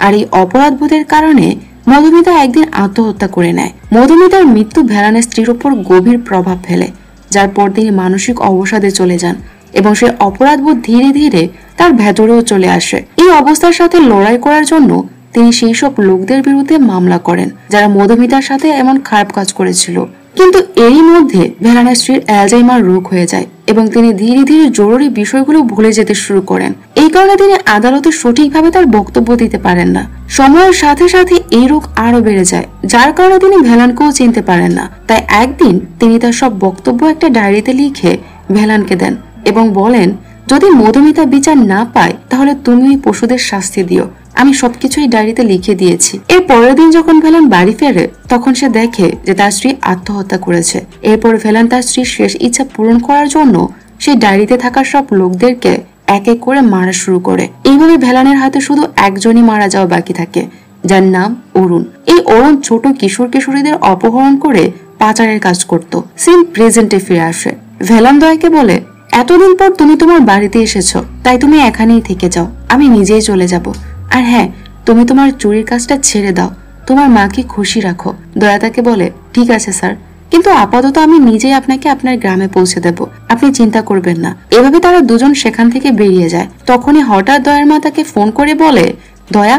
আর এই অপরাধবোধের কারণে মধুমিতা একদিন আত্মহত্যা করে নেয়। মধুমিতার মৃত্যু ভ্যালেনের স্ত্রীর উপর গভীর প্রভাব ফেলে, যার পর তিনি মানসিক অবসাদে চলে যান এবং সে অপরাধবোধ ধীরে ধীরে তার ভেতরেও চলে আসে। এই অবস্থার সাথে লড়াই করার জন্য তিনি সেই সব লোকদের বিরুদ্ধে মামলা করেন যারা মধুমিতার সাথে এমন খারাপ কাজ করেছিল। কিন্তু এরই মধ্যে ভ্যালেনের স্ত্রীর অ্যালজাইমার রোগ হয়ে যায় এবং তিনি ধীরে ধীরে জরুরি বিষয়গুলো ভুলে যেতে শুরু করেন। এই কারণে তিনি আদালতে সঠিকভাবে তার বক্তব্য দিতে পারেন না। সময়ের সাথে সাথে এই রোগ আরো বেড়ে যায়, যার কারণে তিনি ভ্যালেনকেও চিনতে পারেন না। তাই একদিন তিনি তার সব বক্তব্য একটা ডায়েরিতে লিখে ভ্যালেনকে দেন এবং বলেন যদি মধুমিতা বিচার না পায় তাহলে তুমি ওই পশুদের শাস্তি দিও, আমি সবকিছুই ডায়েরিতে লিখে দিয়েছি। এর পরের দিন যখন ভ্যালেন বাড়ি ফেরে তখন সে দেখে যে তার স্ত্রী আত্মহত্যা করেছে। এরপর ভ্যালেন তার স্ত্রীর শেষ ইচ্ছা পূরণ করার জন্য সেই ডায়েরিতে থাকা সব লোকদেরকে এক এক করে মারা শুরু করে। এইভাবে ভ্যালেনের হাতে শুধু একজনই মারা যাওয়া বাকি থাকে, যার নাম অরুণ। এই অরুণ ছোট কিশোর কিশোরীদের অপহরণ করে পাচারের কাজ করত। সিন প্রেজেন্টে ফিরে আসে। ভ্যালেন দয়াকে বলে এতদিন পর তুমি তোমার বাড়িতে এসেছো, তাই তুমি এখানেই থেকে যাও, আমি নিজেই চলে যাব। আর হ্যাঁ, তুমি তোমার চুরির কাজটা ছেড়ে দাও, তোমার মাকে খুশি রাখো। দয়া তাকে বলে ঠিক আছে স্যার, কিন্তু আপাতত আমি নিজেই আপনাকে আপনার গ্রামে পৌঁছে দেব, আপনি চিন্তা করবেন না। এভাবে তারা দুজন সেখান থেকে বেরিয়ে যায়। তখনই হঠাৎ দয়ার মা তাকে ফোন করে বলে দয়া,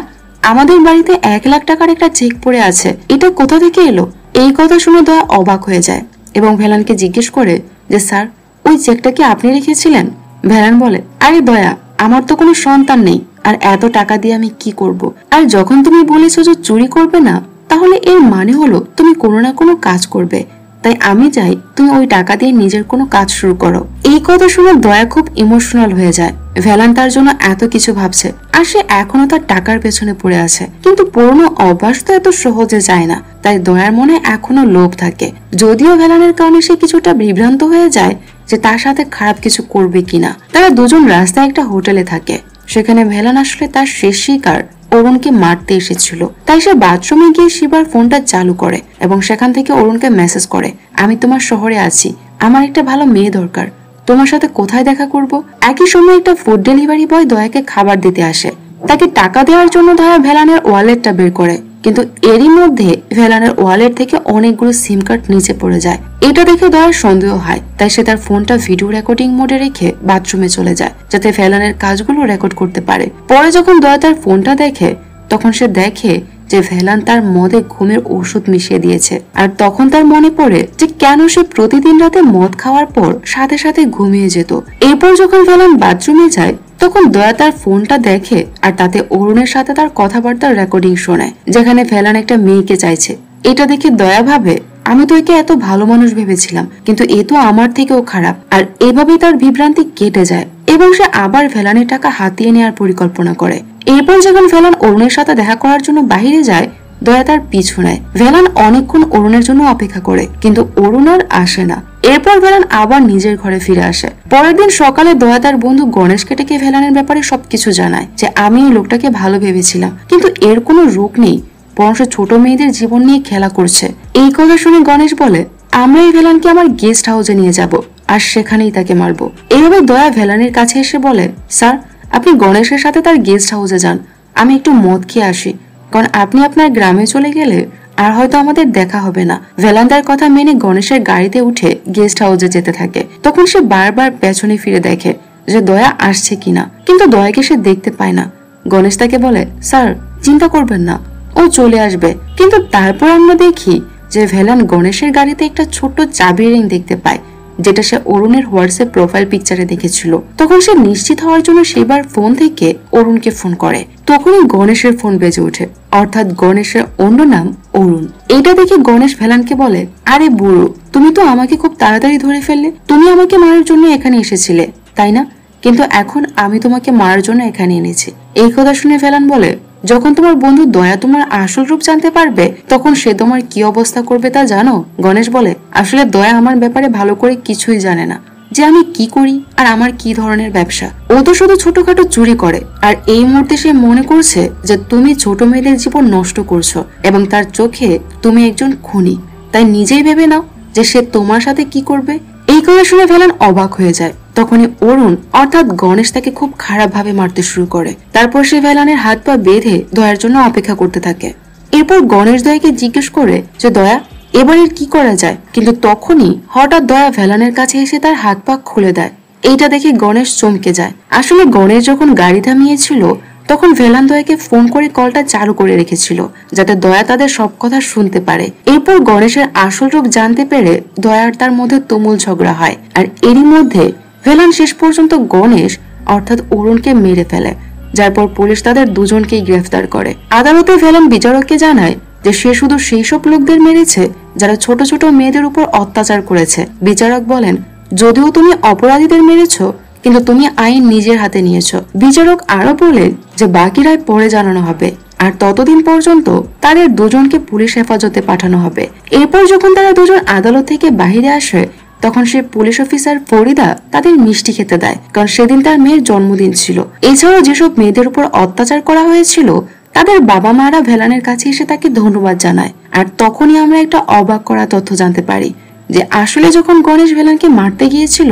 আমাদের বাড়িতে 1 লাখ টাকার একটা চেক পড়ে আছে, এটা কোথা থেকে এলো? এই কথা শুনে দয়া অবাক হয়ে যায় এবং ভেলানকে জিজ্ঞেস করে যে স্যার, ওই চেকটা কি আপনি রেখেছিলেন? ভেলান বলে, আরে দয়া, আমার তো কোনো সন্তান নেই, আর এত টাকা দিয়ে আমি কি করব? আর যখন তুমি বলেছো যে চুরি করবে না, তাহলে এর মানে হলো তুমি কোনো না কোনো কাজ করবে, তাই আমি চাই তুমি ওই টাকা দিয়ে নিজের কোনো কাজ শুরু করো। এই কথা শুনে দয়া খুব ইমোশনাল হয়ে যায়। ভেলান তার জন্য এত কিছু ভাবছে আর সে এখনো তার টাকার পেছনে পড়ে আছে, কিন্তু পুরনো অভ্যাস তো এত সহজে যায় না, তাই দয়ার মনে এখনো লোভ থাকে। যদিও ভেলানের কারণে সে কিছুটা বিভ্রান্ত হয়ে যায় যে তার সাথে খারাপ কিছু করবে কিনা। তারা দুজন রাস্তায় একটা হোটেলে থাকে। সেখানে ভেলান আসলে তার শেষ শিকার অরুণকে মারতে এসেছিল, তাই সে বাথরুমে গিয়ে শিবার ফোনটা চালু করে এবং সেখান থেকে অরুণকে মেসেজ করে, আমি তোমার শহরে আছি, আমার একটা ভালো মেয়ে দরকার, তোমার সাথে কোথায় দেখা করব? একই সময় একটা ফুড ডেলিভারি বয় দয়াকে খাবার দিতে আসে। তাকে টাকা দেওয়ার জন্য দয়া ভেলানের ওয়ালেটটা বের করে, কিন্তু এরই মধ্যে ভেলানের ওয়ালেট থেকে অনেকগুলো সিম কার্ড নিচে পড়ে যায়। এটা দেখে দয়ার সন্দেহ হয়, তাই সে তার ফোনটা ভিডিও রেকর্ডিং মোডে রেখে বাথরুমে চলে যায় যাতে ভেলানের কাজগুলো রেকর্ড করতে পারে। পরে যখন দয়া তার ফোনটা দেখে, তখন সে দেখে যে ভেলান তার মদে ঘুমের ওষুধ মিশিয়ে দিয়েছে। আর তখন তার মনে পড়ে যে কেন সে প্রতিদিন রাতে মদ খাওয়ার পর সাথে সাথে ঘুমিয়ে যেত। এরপর যখন ভেলান বাথরুমে যায়, তখন দয়া তার ফোনটা দেখে আর তাতে অরুণের সাথে তার কথাবার্তার রেকর্ডিং শোনায়, যেখানে ভেলান একটা মেয়েকে চাইছে। এটা দেখে দয়া ভাবে, আমি তো একে এত ভালো মানুষ ভেবেছিলাম, কিন্তু এ তো আমার থেকেও খারাপ। আর এভাবেই তার বিভ্রান্তি কেটে যায় এবং সে আবার ভেলানের টাকা হাতিয়ে নেওয়ার পরিকল্পনা করে। এরপর যখন ভেলান অরুণের সাথে দেখা করার জন্য বাহিরে যায়, দয়া তার পিছু নেয়। ভেলান অনেকক্ষণ অরুণের জন্য অপেক্ষা করে, কিন্তু অরুণ আর আসে না। এরপর ভেলান আবার নিজের ঘরে ফিরে আসে। পরের দিন সকালে দয়া তার বন্ধু গণেশকে ডেকে ভেলানের ব্যাপারে সবকিছু জানায় যে আমি এই লোকটাকে ভালো ভেবেছিলাম, কিন্তু এর কোনো রোগ নেই, বরং সে ছোট মেয়েদের জীবন নিয়ে খেলা করছে। এই কথা শুনে গণেশ বলে, আমরা এই ভেলানকে আমার গেস্ট হাউসে নিয়ে যাব আর সেখানেই তাকে মারবো। এইভাবে দয়া ভেলানের কাছে এসে বলে, স্যার, আপনি গণেশের সাথে তার গেস্ট হাউসে যান, আমি একটু মদ খেয়ে আসি, কারণ আপনি আপনার গ্রামে চলে গেলে আর হয়তো আমাদের দেখা হবে না। ভেলান তার কথা মেনে গণেশের গাড়িতে উঠে গেস্ট হাউসে যেতে থাকে। তখন সে বারবার পেছনে ফিরে দেখে যে দয়া আসছে কিনা, কিন্তু দয়াকে সে দেখতে পায় না। গণেশ তাকে বলে, স্যার, চিন্তা করবেন না, ও চলে আসবে। কিন্তু তারপর আমরা দেখি যে ভেলান গণেশের গাড়িতে একটা ছোট্ট চাবি রিং দেখতে পায়, যেটা সে অরুণের হোয়াটসঅ্যাপ প্রোফাইল পিকচারে দেখেছিল। তখন সে নিশ্চিত হওয়ার জন্য সেবার ফোন থেকে অরুণকে ফোন করে। তখনই গণেশের ফোন বেজে ওঠে, অর্থাৎ গণেশের অন্য নাম অরুণ। এটা দেখে গণেশ ভেলানকে বলে, আরে বুড়ো, তুমি তো আমাকে খুব তাড়াতাড়ি ধরে ফেললে, তুমি আমাকে মারার জন্য এখানে এসেছিলে, তাই না? কিন্তু এখন আমি তোমাকে মারার জন্য এখানে এনেছি। এই কথা শুনে ভেলান বলে, যখন তোমার বন্ধু দয়া তোমার আসল রূপ জানতে পারবে, তখন সে তোমার কি অবস্থা করবে তা জানো? গণেশ বলে, আসলে দয়া আমার ব্যাপারে ভালো করে কিছুই জানে না, যে আমি কি করি আর আমার কি ধরনের ব্যবসা। ও তো শুধু ছোটখাটো চুরি করে, আর এই মুহূর্তে সে মনে করছে যে তুমি ছোট মেয়েদের জীবন নষ্ট করছো এবং তার চোখে তুমি একজন খুনি, তাই নিজেই ভেবে নাও যে সে তোমার সাথে কি করবে। এই কথা শুনে ভেলান অবাক হয়ে যায়। তখনই অরুণ অর্থাৎ গণেশ তাকে খুব খারাপ ভাবে মারতে শুরু করে। তারপর সে ভেলানের হাত পা বেঁধে দয়ার জন্য অপেক্ষা করতে থাকে। এরপর গণেশ দয়াকে জিজ্ঞেস করে যে দয়া, এবারের কি করা যায়? কিন্তু তখনই হঠাৎ দয়া ভেলানের কাছে এসে তার হাত পা খুলে দেয়। এইটা দেখে গণেশ চমকে যায়। আসলে গণেশ যখন গাড়ি থামিয়েছিল, তখন ভেলান দয়াকে ফোন করে কলটা চালু করে রেখেছিল, যাতে দয়া তাদের সব কথা শুনতে পারে। এরপর গণেশের আসল রূপ জানতে পেরে দয়ার তার মধ্যে তুমুল ঝগড়া হয়। আর এরই মধ্যে ভেলান শেষ পর্যন্ত গণেশ অর্থাৎ অরুণকে মেরে ফেলে, যার পর পুলিশ তাদের দুজনকেই গ্রেফতার করে। আদালতে ভেলান বিচারককে জানায় যে সে শুধু সেই সব লোকদের মেরেছে যারা ছোট ছোট মেয়েদের উপর অত্যাচার করেছে। বিচারক বলেন, যদিও তুমি অপরাধীদের মেরেছ, কিন্তু তুমি আইন নিজের হাতে নিয়েছো। বিচারক আরো বলেন যে বাকি রায় পরে জানানো হবে, আর ততদিন পর্যন্ত তাদের দুজনকে পুলিশ হেফাজতে পাঠানো হবে। এরপর যখন তারা দুজন আদালত থেকে বাহিরে আসে, তখন সে পুলিশ অফিসার ফরিদা তাদের মিষ্টি খেতে দেয়, কারণ সেদিন তার মেয়ের জন্মদিন ছিল। এছাড়াও যেসব মেয়েদের উপর অত্যাচার করা হয়েছিল, তাদের বাবা মারা ভেলানের কাছে এসে তাকে ধন্যবাদ জানায়। আর তখনই আমরা একটা অবাক করা তথ্য জানতে পারি যে আসলে যখন গণেশ ভেলানকে মারতে গিয়েছিল,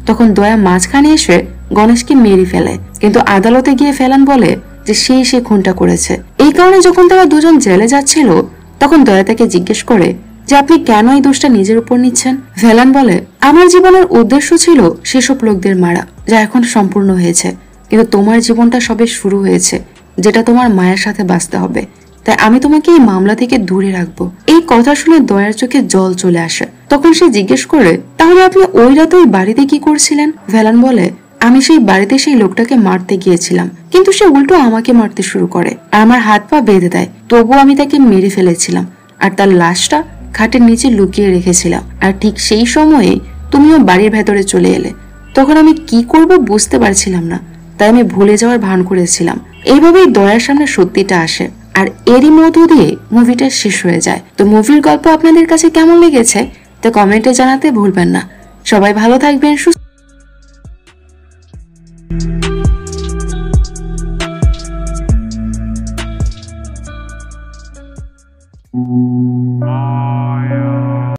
তখন দয়া মাঝখানে এসে গণেশকে মেরে ফেলে। কিন্তু আদালতে গিয়ে ভেলান বলে যে সে খুনটা করেছে। এই কারণে যখন তারা দুজন জেলে যাচ্ছিল, তখন দয়া তাকে জিজ্ঞেস করে যে আপনি কেন এই দোষটা নিজের উপর নিচ্ছেন? ভেলান বলে, আমার জীবনের উদ্দেশ্য ছিল সেসব লোকদের মারা, যা এখন সম্পূর্ণ হয়েছে, কিন্তু তোমার জীবনটা সবে শুরু হয়েছে। যেটা তোমার মায়ের সাথে বাঁচতে হবে, তাই আমি তোমাকে এই মামলা থেকে দূরে রাখবো। এই কথা শুনে দয়ার চোখে জল চলে আসে। তখন সে জিজ্ঞেস করে, তাহলে আপনি ওই রাতে ওই বাড়িতে কি করছিলেন? ভ্যালান বলে, আমি সেই বাড়িতে সেই লোকটাকে মারতে গিয়েছিলাম, কিন্তু সে উল্টো আমাকে মারতে শুরু করে আর আমার হাত পা বেঁধে দেয়। তবুও আমি তাকে মেরে ফেলেছিলাম আর তার লাশটা খাটের নিচে লুকিয়ে রেখেছিলাম। আর ঠিক সেই সময়ে তুমিও বাড়ির ভেতরে চলে এলে। তখন আমি কি করব বুঝতে পারছিলাম না, তাই আমি ভুলে যাওয়ার ভান করেছিলাম। এইভাবেই দয়ার সামনে সত্যিটা আসে আর এরই মধ্য দিয়ে মুভিটা শেষ হয়ে যায়। তো মুভির গল্প আপনাদের কাছে কেমন লেগেছে তা কমেন্টে জানাতে ভুলবেন না। সবাই ভালো থাকবেন, সুস্থ